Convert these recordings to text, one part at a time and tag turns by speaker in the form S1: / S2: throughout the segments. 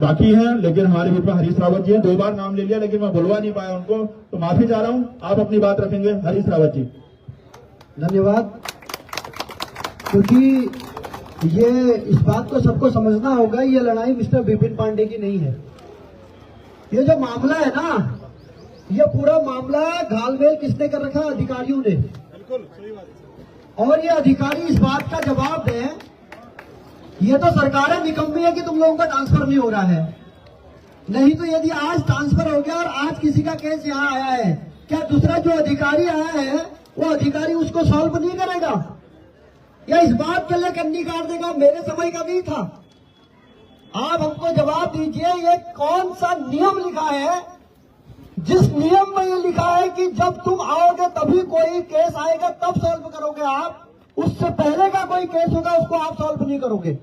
S1: बाकी है, लेकिन हमारे बीच में हरीश रावत जी हैं। 2 बार नाम ले लिया लेकिन मैं बुलवा नहीं पाया उनको, तो माफी चाह रहा हूं। आप अपनी बात रखेंगे हरीश रावत जी।
S2: धन्यवाद। क्योंकि ये इस बात को सबको समझना होगा, ये लड़ाई मिस्टर विपिन पांडे की नहीं है। ये जो मामला है ना, ये पूरा मामला घालमेल किसने कर रखा है? अधिकारियों ने। बिल्कुल सही बात है। और ये अधिकारी इस बात का जवाब दें, ये तो सरकारें निकम्मी है कि तुम लोगों का ट्रांसफर नहीं हो रहा है। नहीं तो यदि आज ट्रांसफर हो गया और आज किसी का केस यहाँ आया है, क्या दूसरा जो अधिकारी आया है वो अधिकारी उसको सॉल्व नहीं करेगा या इस बात के लिए कन्नी काट देगा? मेरे समय का नहीं था। आप हमको जवाब दीजिए, ये कौन सा नियम लिखा है जिस नियम में ये लिखा है कि जब तुम आओगे तभी कोई केस आएगा तब सॉल्व करोगे आप, उससे पहले का कोई केस होगा उसको आप सॉल्व नहीं करोगे?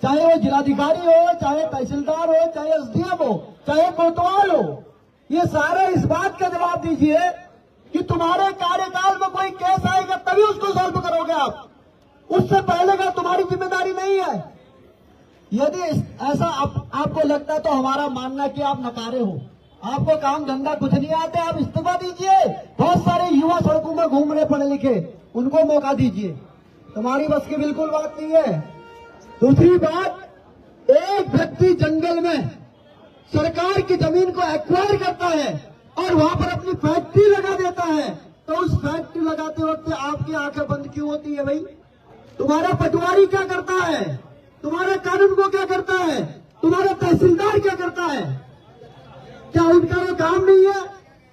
S2: चाहे वो जिलाधिकारी हो, चाहे तहसीलदार हो, चाहे एसडीएम हो, चाहे कोतवाल हो, ये सारे इस बात का जवाब दीजिए कि तुम्हारे कार्यकाल में कोई केस आएगा तभी उसको सॉल्व करोगे आप, उससे पहले का तुम्हारी जिम्मेदारी नहीं है। यदि ऐसा आपको लगता है तो हमारा मानना कि आप नकारे हो, आपको काम धंधा कुछ नहीं आते, आप इस्तीफा दीजिए। बहुत सारे युवा सड़कों में घूम रहे पढ़े लिखे, उनको मौका दीजिए। तुम्हारी बस की बिल्कुल बात नहीं है। दूसरी बात, एक व्यक्ति जंगल में सरकार की जमीन को एक्वायर करता है और वहां पर अपनी फैक्ट्री लगा देता है, तो उस फैक्ट्री लगाते वक्त आपकी आंखें बंद क्यों होती है भाई? तुम्हारा पटवारी क्या करता है? तुम्हारा कानून को क्या करता है? तुम्हारा तहसीलदार क्या करता है? क्या उनका वो काम नहीं है?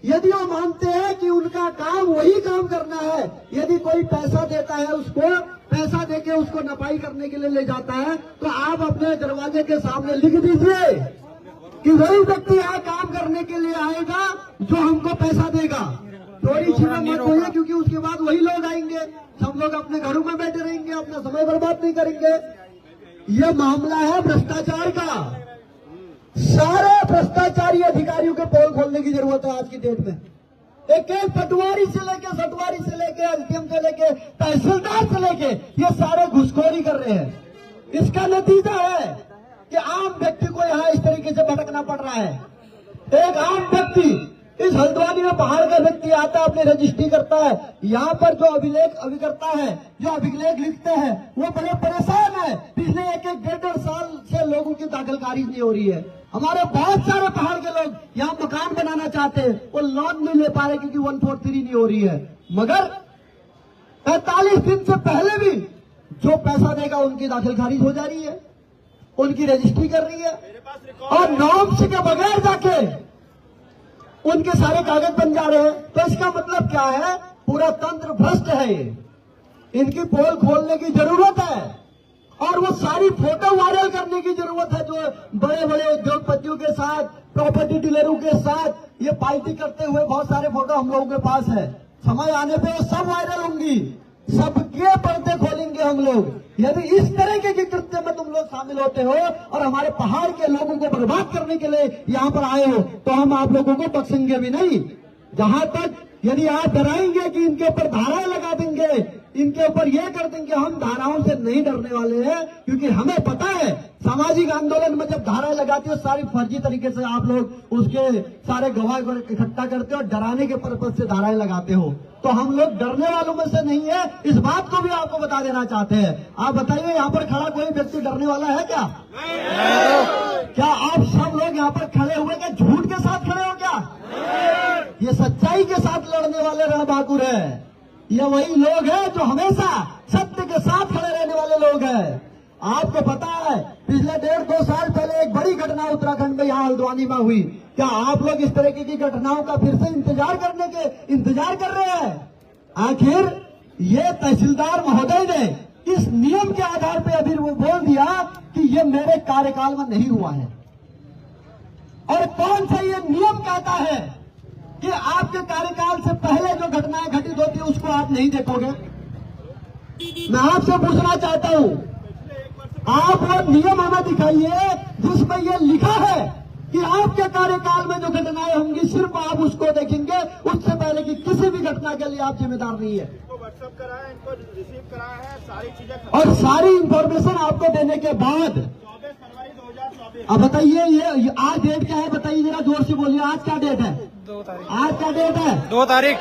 S2: यदि वो मानते हैं कि उनका काम वही काम करना है, यदि कोई पैसा देता है उसको, पैसा देके उसको नपाई करने के लिए ले जाता है, तो आप अपने दरवाजे के सामने लिख दीजिए कि वही व्यक्ति यहाँ काम करने के लिए आएगा जो हमको पैसा देगा। चोरी छिपा मत होइए, क्योंकि उसके बाद वही लोग आएंगे, सब लोग अपने घरों में बैठे रहेंगे, अपना समय बर्बाद नहीं करेंगे। ये मामला है भ्रष्टाचार का। सारे भ्रष्टाचारी अधिकारियों के पोल खोलने की जरूरत है आज की डेट में। एक एक पटवारी से लेके, सटवारी से लेके, एसडीएम से लेके, तहसीलदार से लेके, ये सारे घुसखोरी कर रहे हैं। इसका नतीजा है कि आम व्यक्ति को यहाँ इस तरीके से भटकना पड़ रहा है। एक आम व्यक्ति, इस हल्द्वानी में पहाड़ का व्यक्ति आता है, अपनी रजिस्ट्री करता है, यहाँ पर जो अभिकर्ता है, जो अभिलेख लिखते हैं, वो बड़े परेशान है। पिछले 1-1.5 साल से लोगों की दाखिलकारी नहीं हो रही है। हमारे बहुत सारे पहाड़ के लोग यहाँ मकान बनाना चाहते हैं, वो लोन नहीं ले पा रहे क्योंकि 143 नहीं हो रही है। मगर 45 दिन से पहले भी जो पैसा देगा उनकी दाखिलकारी हो जा रही है, उनकी रजिस्ट्री कर रही है, और नॉर्म्स के बगैर जाके उनके सारे कागज बन जा रहे हैं। तो इसका मतलब क्या है? पूरा तंत्र भ्रष्ट है। ये इनकी पोल खोलने की जरूरत है और वो सारी फोटो वायरल करने की जरूरत है जो बड़े बड़े उद्योगपतियों के साथ, प्रॉपर्टी डीलरों के साथ ये पार्टी करते हुए बहुत सारे फोटो हम लोगों के पास है। समय आने पे वो सब वायरल होंगी, सबके पर्दे खोलेंगे हम लोग। यदि इस तरह के कृत्य में तुम लोग शामिल होते हो और हमारे पहाड़ के लोगों को बर्बाद करने के लिए यहाँ पर आए हो, तो हम आप लोगों को बख्शेंगे भी नहीं। जहां तक यदि आप डराएंगे कि इनके ऊपर धाराएं लगा देंगे, इनके ऊपर ये कर देंगे, हम धाराओं से नहीं डरने वाले हैं, क्योंकि हमें पता है सामाजिक आंदोलन में जब धाराएं लगाती हो सारी फर्जी तरीके से आप लोग उसके सारे गवाह को इकट्ठा करते हो और डराने के पर्पज से धाराएं लगाते हो। तो हम लोग डरने वालों में से नहीं है, इस बात को भी आपको बता देना चाहते हैं। आप बताइए, यहाँ पर खड़ा कोई व्यक्ति डरने वाला है क्या? क्या आप सब लोग यहाँ पर खड़े हुए क्या झूठ के साथ खड़े हो क्या? ये सच्चाई के साथ लड़ने वाले रणबहादुर है। ये वही लोग हैं जो हमेशा सत्य के साथ खड़े रहने वाले लोग हैं। आपको पता है पिछले 1.5-2 साल पहले एक बड़ी घटना उत्तराखंड में यहाँ हल्द्वानी में हुई। क्या आप लोग इस तरह की घटनाओं का फिर से इंतजार कर रहे हैं? आखिर ये तहसीलदार महोदय ने इस नियम के आधार पर अभी वो बोल दिया कि ये मेरे कार्यकाल में नहीं हुआ है। और कौन सा ये नियम कहता है कि आपके कार्यकाल से पहले जो घटनाएं घटित होती है उसको आप नहीं देखोगे? मैं आपसे पूछना चाहता हूं, आप वो नियम हमें दिखाइए जिसमें ये लिखा है कि आपके कार्यकाल में जो घटनाएं होंगी सिर्फ आप उसको देखेंगे, उससे पहले की किसी भी घटना के लिए आप जिम्मेदार नहीं है।
S3: इनको व्हाट्सएप कराया, इनको रिसीव कराया है, सारी चीजें
S2: और सारी इंफॉर्मेशन आपको देने के बाद
S3: 24 फरवरी 2024
S2: अब बताइए ये आज डेट क्या है, बताइए जरा जोर से बोलिए, आज क्या डेट है?
S4: 2 तारीख।
S2: आज क्या डेट है?
S4: 2 तारीख।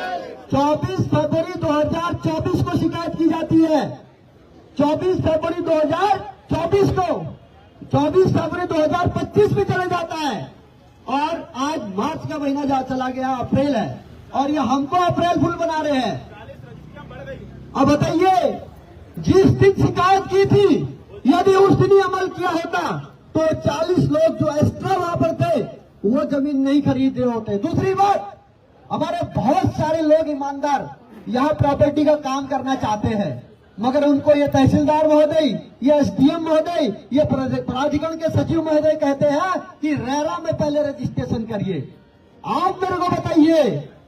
S2: 24 फरवरी 2024 को शिकायत की जाती है। 24 फरवरी 2024 को 24 फरवरी 2025 में चले जाता है और आज मार्च का महीना चला गया, अप्रैल है और ये हमको अप्रैल फुल बना रहे हैं। अब बताइए जिस दिन शिकायत की थी यदि उस दिन ही अमल किया होता तो 40 लोग जो एक्स्ट्रा वहां पर थे वो जमीन नहीं खरीद रहे होते। दूसरी बात, हमारे बहुत सारे लोग ईमानदार यहाँ प्रॉपर्टी का काम करना चाहते हैं मगर उनको ये तहसीलदार महोदय, ये एसडीएम महोदय, ये प्राधिकरण के सचिव महोदय कहते हैं कि रेरा में पहले रजिस्ट्रेशन करिए। आप मेरे को बताइए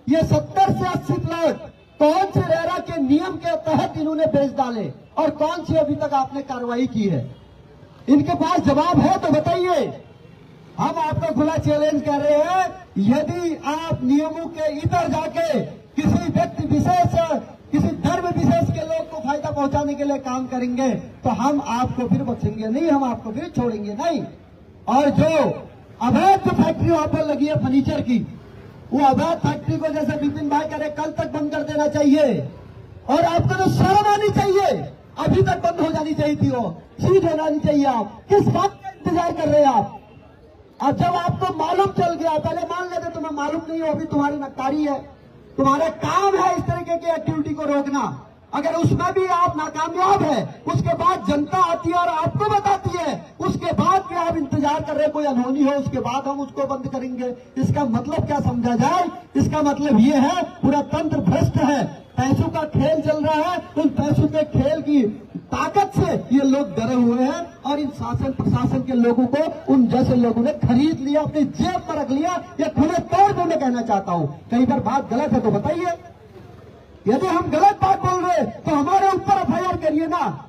S2: ये 70 से 80 प्लॉट कौन से रेरा के नियम के तहत इन्होंने बेच डाले और कौन सी अभी तक आपने कार्रवाई की है? इनके पास जवाब है तो बताइए। हम आपको खुला चैलेंज कर रहे हैं, यदि आप नियमों के इधर जाके किसी व्यक्ति विशेष, किसी धर्म विशेष के लोग को फायदा पहुंचाने के लिए काम करेंगे तो हम आपको फिर बख्शेंगे नहीं, हम आपको फिर छोड़ेंगे नहीं। और जो अवैध जो फैक्ट्री वहां पर लगी है फर्नीचर की, वो अवैध फैक्ट्री को जैसे विपिन भाई कह रहे कल तक बंद कर देना चाहिए और आपको तो शर्म आनी चाहिए, अभी तक बंद हो जानी चाहिए थी, वो सीध हो जानी चाहिए। आप किस बात का इंतजार कर रहे हैं आप? अब जब आपको मालूम चल गया, पहले मान लेते तुम्हें मालूम नहीं हो, अभी तुम्हारी नक्कारी है, तुम्हारा काम है इस तरीके की एक्टिविटी को रोकना। अगर उसमें भी आप नाकामयाब है, उसके बाद जनता आती है और आपको बताती है, उसके बाद भी आप इंतजार कर रहे कोई अनहोनी हो, उसके बाद हम उसको बंद करेंगे। इसका मतलब क्या समझा जाए? इसका मतलब ये है पूरा तंत्र भ्रष्ट है, पैसों का खेल चल रहा है। उन पैसों के खेल की ताकत से ये लोग डरे हुए हैं और इन शासन प्रशासन के लोगों को उन जैसे लोगों ने खरीद लिया, अपनी जेब में रख लिया। ये खुले तौर पर मैं कहना चाहता हूं, कई बार बात गलत है तो बताइए। यदि हम गलत बात बोल रहे तो हमारे ऊपर एफआईआर करिए ना,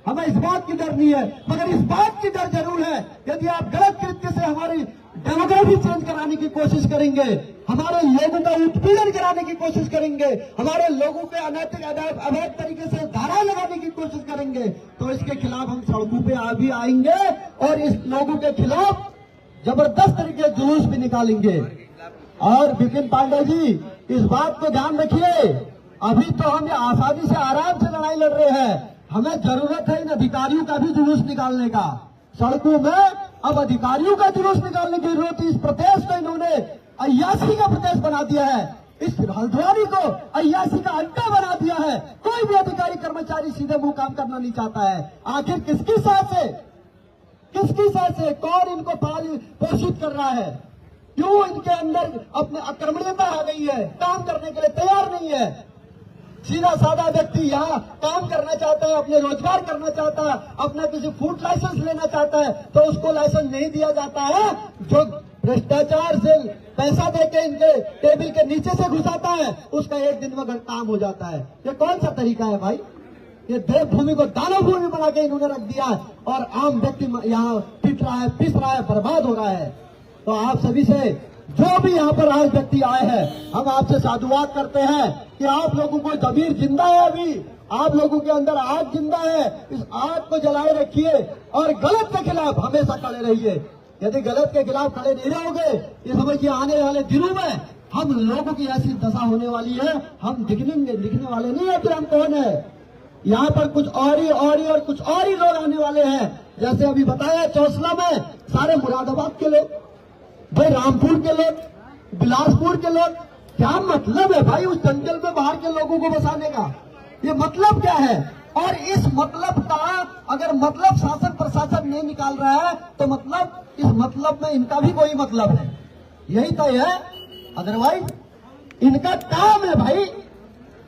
S2: हमें इस बात की डर नहीं है, मगर इस बात की डर जरूर है यदि आप गलत कृत्य से हमारी डेमोग्राफी चेंज कराने की कोशिश करेंगे, हमारे लोगों का उत्पीड़न कराने की कोशिश करेंगे, हमारे लोगों पे अनैतिक अवैध तरीके से धारा लगाने की कोशिश करेंगे तो इसके खिलाफ हम सड़कों पे भी आएंगे और इस लोगों के खिलाफ जबरदस्त तरीके से जुलूस भी निकालेंगे। और विपिन पांडे जी इस बात को ध्यान रखिए, अभी तो हम आसानी से आराम से लड़ाई लड़ रहे हैं, हमें जरूरत है इन अधिकारियों का भी जुलूस निकालने का सड़कों में। अब अधिकारियों का जुलूस निकालने की जरूरत है। इस प्रदेश को इन्होंने अय्याशी का प्रदेश बना दिया है, इस हल्द्वानी को अय्याशी का अड्डा बना दिया है। कोई भी अधिकारी कर्मचारी सीधे मुंह काम करना नहीं चाहता है। आखिर किसकी साथ से, किसकी साथ से, कौन इनको पाल पोषित कर रहा है? क्यों इनके अंदर अपने आक्रमणीयता आ गई है, काम करने के लिए तैयार नहीं है? सीधा साधा व्यक्ति यहाँ काम करना चाहता है, अपने रोजगार करना चाहता है, अपना किसी फूड लाइसेंस लेना चाहता है तो उसको लाइसेंस नहीं दिया जाता है। जो भ्रष्टाचार से पैसा देके इनके टेबल के नीचे से घुसाता है उसका एक दिन में काम हो जाता है। ये कौन सा तरीका है भाई? ये देवभूमि को दानव भूमि बना के इन्होंने रख दिया है और आम व्यक्ति यहाँ पिट रहा है, पिस रहा है, बर्बाद हो रहा है। तो आप सभी से, जो भी यहाँ पर आज व्यक्ति आए हैं, हम आपसे साधुवाद करते हैं कि आप लोगों को जमीर जिंदा है, अभी आप लोगों के अंदर आग जिंदा है, इस आग को जलाए रखिए और गलत के खिलाफ हमेशा खड़े रहिए। यदि गलत के खिलाफ खड़े नहीं रहोगे, ये समझिए आने वाले दिनों में हम लोगों की ऐसी दशा होने वाली है, हम दिखने वाले नहीं है फिर हम कौन है। यहाँ पर कुछ और ही लोग आने वाले हैं। जैसे अभी बताया चौसला में सारे मुरादाबाद के लोग, भाई रामपुर के लोग, बिलासपुर के लोग, क्या मतलब है भाई उस जंगल में बाहर के लोगों को बसाने का? ये मतलब क्या है? और इस मतलब का अगर मतलब शासन प्रशासन नहीं निकाल रहा है तो मतलब इस मतलब में इनका भी कोई मतलब है, यही तो है। अदरवाइज इनका काम है भाई,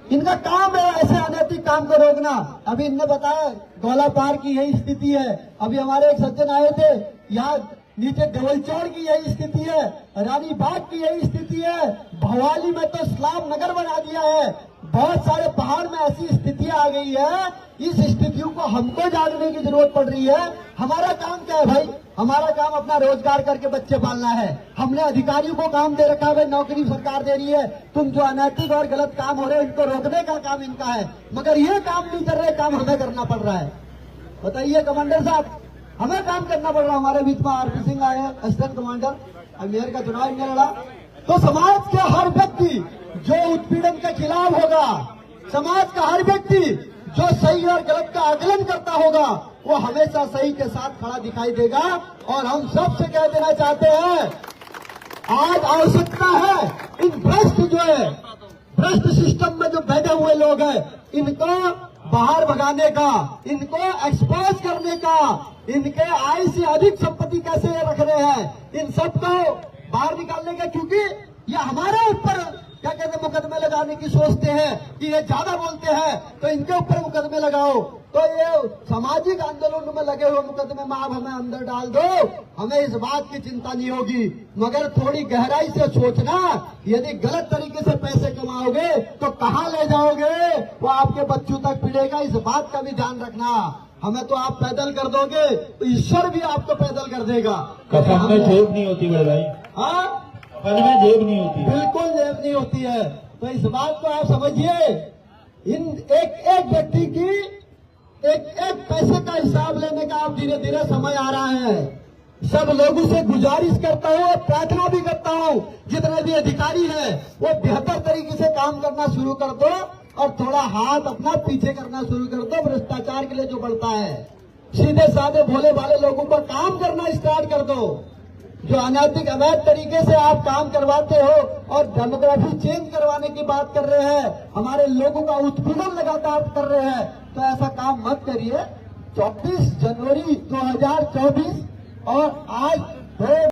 S2: इनका काम है ऐसे अनैतिक काम को रोकना। अभी इनने बताया गौलापार की यही स्थिति है। अभी हमारे एक सज्जन आए थे, यहाँ नीचे देवलचौड़ की यही स्थिति है, रानी बाग की यही स्थिति है, भवाली में तो इस्लाम नगर बना दिया है। बहुत सारे पहाड़ में ऐसी स्थितियां आ गई है, इस स्थितियों को हमको जानने की जरूरत पड़ रही है। हमारा काम क्या है भाई? हमारा काम अपना रोजगार करके बच्चे पालना है। हमने अधिकारियों को काम दे रखा है, नौकरी सरकार दे रही है, तुम जो अनैतिक और गलत काम हो रहे हैं इनको रोकने का काम इनका है, मगर ये काम नहीं कर रहे, काम हमें करना पड़ रहा है। बताइए कमांडर साहब, हमें काम करना पड़ रहा। हमारे बीच में आरपी सिंह आए हैं, असिस्टेंट कमांडर, अब मेयर का चुनाव इनने लड़ा। तो समाज के हर व्यक्ति जो उत्पीड़न के खिलाफ होगा, समाज का हर व्यक्ति जो सही और गलत का आकलन करता होगा, वो हमेशा सही के साथ खड़ा दिखाई देगा। और हम सबसे कह देना चाहते हैं, आज आवश्यकता है इन भ्रष्ट जो है, भ्रष्ट सिस्टम में जो बैठे हुए लोग हैं, इनको बाहर भगाने का, इनको एक्सपोज करने का, इनके आय से अधिक संपत्ति कैसे रख रहे हैं, इन सबको बाहर निकालने का। क्योंकि ये हमारे ऊपर क्या कहते हैं, मुकदमे लगाने की सोचते हैं कि ये ज्यादा बोलते हैं तो इनके ऊपर मुकदमे लगाओ। तो ये सामाजिक आंदोलन में लगे हुए मुकदमे में आप हमें अंदर डाल दो, हमें इस बात की चिंता नहीं होगी। मगर थोड़ी गहराई से सोचना, यदि गलत तरीके से पैसे कमाओगे तो कहाँ ले जाओगे, वो आपके बच्चों तक पीड़ेगा। इस बात का भी ध्यान रखना। हमें तो आप पैदल कर दोगे तो ईश्वर भी आपको पैदल कर देगा।
S1: कफन में जेब नहीं होती बड़े भाई,
S2: हाँ,
S1: कफन में जेब नहीं होती,
S2: बिल्कुल जेब नहीं होती है। तो इस बात को आप समझिए, इन एक एक व्यक्ति की एक एक पैसे का हिसाब लेने का अब धीरे धीरे समय आ रहा है। सब लोगों से गुजारिश करता हूँ, प्रार्थना भी करता हूँ, जितने भी अधिकारी हैं वो बेहतर तरीके से काम करना शुरू कर दो और थोड़ा हाथ अपना पीछे करना शुरू कर दो। भ्रष्टाचार के लिए जो बढ़ता है, सीधे साधे भोले भाले लोगों पर काम करना स्टार्ट कर दो। जो अनैतिक अवैध तरीके से आप काम करवाते हो और डेमोग्राफी चेंज करवाने की बात कर रहे हैं, हमारे लोगों का उत्पीड़न लगातार कर रहे हैं, तो ऐसा काम मत करिए। 24 जनवरी 2024 और आज 2